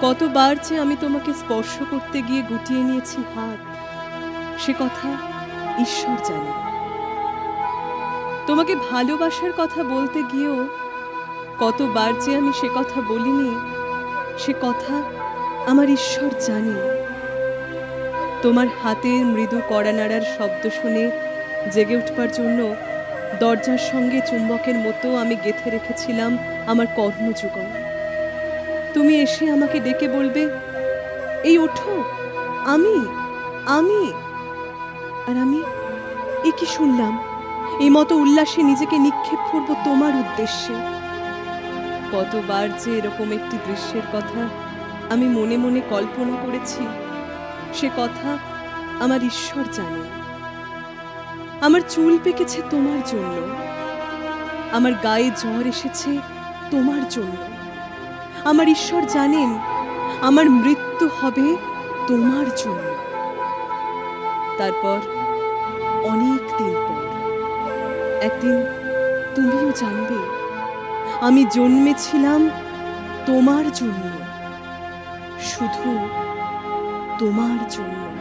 কতবার যে আমি তোমাকে স্পর্শ করতে গিয়ে গুটিয়ে নিয়েছি হাত, সে কথা ঈশ্বর জানে। তোমাকে ভালোবাসার কথা বলতে গিয়েও কতবার যে আমি সে কথা বলিনি, সে কথা আমার ঈশ্বর জানে। তোমার হাতের মৃদু কড়া নাড়ার শব্দ শুনে জেগে উঠবার জন্য দরজার সঙ্গে চুম্বকের মতো আমি গেঁথে রেখেছিলাম আমার কর্ণযুগল। তুমি এসে আমাকে ডেকে বলবে, এই ওঠো, আমি আমি আর আমি এ কি শুনলাম, এই মতো উল্লাসে নিজেকে নিক্ষেপ করব তোমার উদ্দেশ্যে। কতবার যে এরকম একটি দৃশ্যের কথা আমি মনে মনে কল্পনা করেছি, সে কথা আমার ঈশ্বর জানে। আমার চুল পেকেছে তোমার জন্য, আমার গায়ে জ্বর এসেছে তোমার জন্য। আমার ঈশ্বর জানেন আমার মৃত্যু হবে তোমার জন্য। তারপর অনেক দিন পর একদিন তুমিও জানবে আমি জন্মেছিলাম তোমার জন্য, শুধু তোমার জন্য।